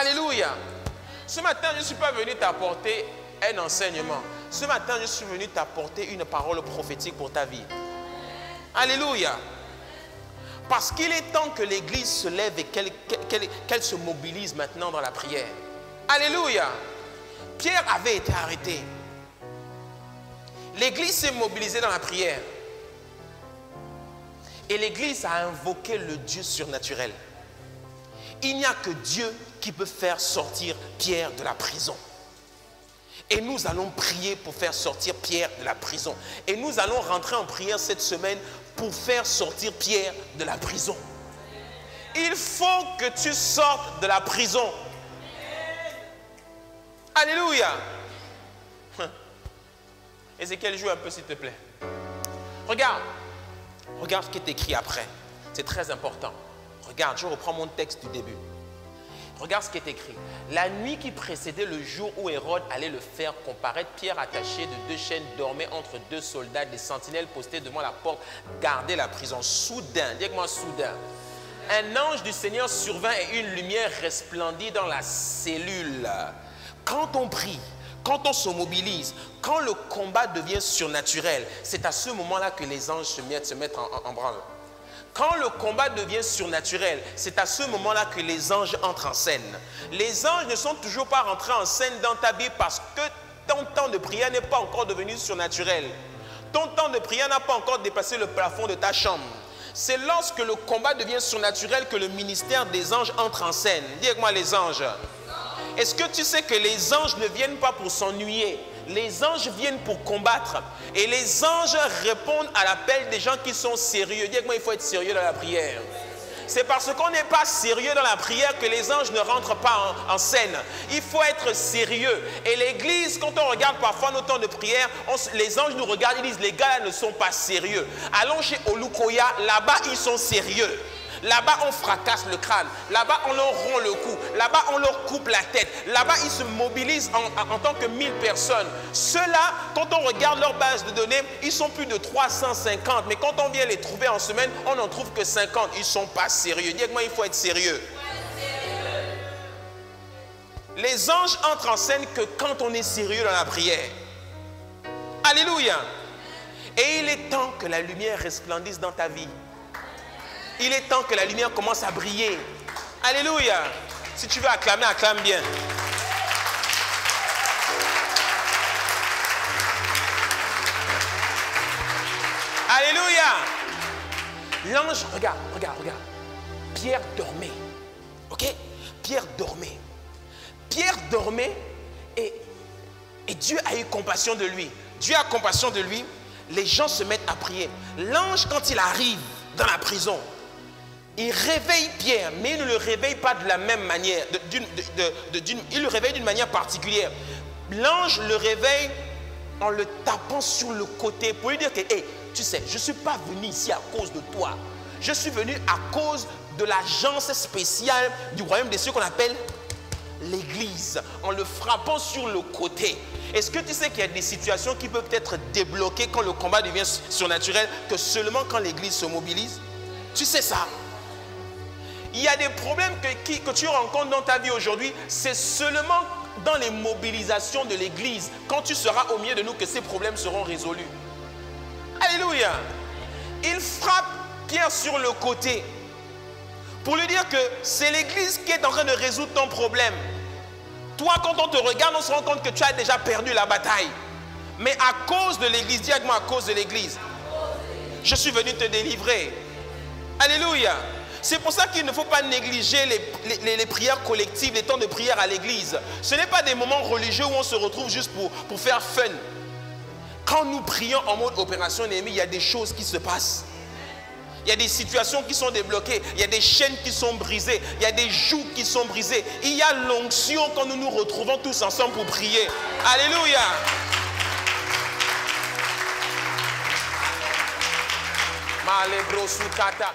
Alléluia. Ce matin, je ne suis pas venu t'apporter un enseignement. Ce matin, je suis venu t'apporter une parole prophétique pour ta vie. Alléluia. Parce qu'il est temps que l'Église se lève et qu'elle se mobilise maintenant dans la prière. Alléluia. Pierre avait été arrêté. L'Église s'est mobilisée dans la prière. Et l'Église a invoqué le Dieu surnaturel. Il n'y a que Dieu qui peut faire sortir Pierre de la prison. Et nous allons prier pour faire sortir Pierre de la prison. Et nous allons rentrer en prière cette semaine pour faire sortir Pierre de la prison. Il faut que tu sortes de la prison. Alléluia. Ézéchiel, joue un peu s'il te plaît. Regarde. Regarde ce qui est écrit après. C'est très important. Regarde, je reprends mon texte du début. Regarde ce qui est écrit. La nuit qui précédait le jour où Hérode allait le faire comparaître, Pierre, attaché de 2 chaînes, dormait entre 2 soldats. Des sentinelles postés devant la porte gardaient la prison. Soudain, dis-moi soudain, un ange du Seigneur survint et une lumière resplendit dans la cellule. Quand on prie, quand on se mobilise, quand le combat devient surnaturel, c'est à ce moment-là que les anges se mettent en branle. Quand le combat devient surnaturel, c'est à ce moment-là que les anges entrent en scène. Les anges ne sont toujours pas rentrés en scène dans ta vie parce que ton temps de prière n'est pas encore devenu surnaturel. Ton temps de prière n'a pas encore dépassé le plafond de ta chambre. C'est lorsque le combat devient surnaturel que le ministère des anges entre en scène. Dis-moi les anges. Est-ce que tu sais que les anges ne viennent pas pour s'ennuyer? Les anges viennent pour combattre. Et les anges répondent à l'appel des gens qui sont sérieux. Dis-moi, il faut être sérieux dans la prière. C'est parce qu'on n'est pas sérieux dans la prière que les anges ne rentrent pas en scène. Il faut être sérieux. Et l'église, quand on regarde parfois nos temps de prière, les anges nous regardent et disent, les gars là ne sont pas sérieux. Allons chez Olukoya, là-bas ils sont sérieux. Là-bas, on fracasse le crâne. Là-bas, on leur rompt le cou. Là-bas, on leur coupe la tête. Là-bas, ils se mobilisent en tant que 1000 personnes. Ceux-là, quand on regarde leur base de données, ils sont plus de 350. Mais quand on vient les trouver en semaine, on n'en trouve que 50. Ils ne sont pas sérieux. Dis-moi, il faut être sérieux. Les anges entrent en scène que quand on est sérieux dans la prière. Alléluia. Et il est temps que la lumière resplendisse dans ta vie. Il est temps que la lumière commence à briller. Alléluia. Si tu veux acclamer, acclame bien. Alléluia. L'ange, regarde. Pierre dormait. Ok? Pierre dormait. Pierre dormait et Dieu a eu compassion de lui. Dieu a compassion de lui. Les gens se mettent à prier. L'ange, quand il arrive dans la prison, il réveille Pierre, mais il ne le réveille pas de la même manière. Il le réveille d'une manière particulière. L'ange le réveille en le tapant sur le côté pour lui dire que, hey, tu sais, je ne suis pas venu ici à cause de toi. Je suis venu à cause de l'agence spéciale du royaume des cieux qu'on appelle l'église. En le frappant sur le côté. Est-ce que tu sais qu'il y a des situations qui peuvent être débloquées quand le combat devient surnaturel, que seulement quand l'église se mobilise? Tu sais ça? Il y a des problèmes que tu rencontres dans ta vie aujourd'hui, c'est seulement dans les mobilisations de l'église, quand tu seras au milieu de nous, que ces problèmes seront résolus. Alléluia. Il frappe Pierre sur le côté pour lui dire que c'est l'église qui est en train de résoudre ton problème. Toi, quand on te regarde, on se rend compte que tu as déjà perdu la bataille. Mais à cause de l'église, dis avec moi, à cause de l'église, je suis venu te délivrer. Alléluia. C'est pour ça qu'il ne faut pas négliger les prières collectives, les temps de prière à l'église. Ce n'est pas des moments religieux où on se retrouve juste pour faire fun. Quand nous prions en mode opération Néhémie, il y a des choses qui se passent. Il y a des situations qui sont débloquées. Il y a des chaînes qui sont brisées. Il y a des jougs qui sont brisés. Il y a l'onction quand nous nous retrouvons tous ensemble pour prier. Alléluia. Malebro sukata.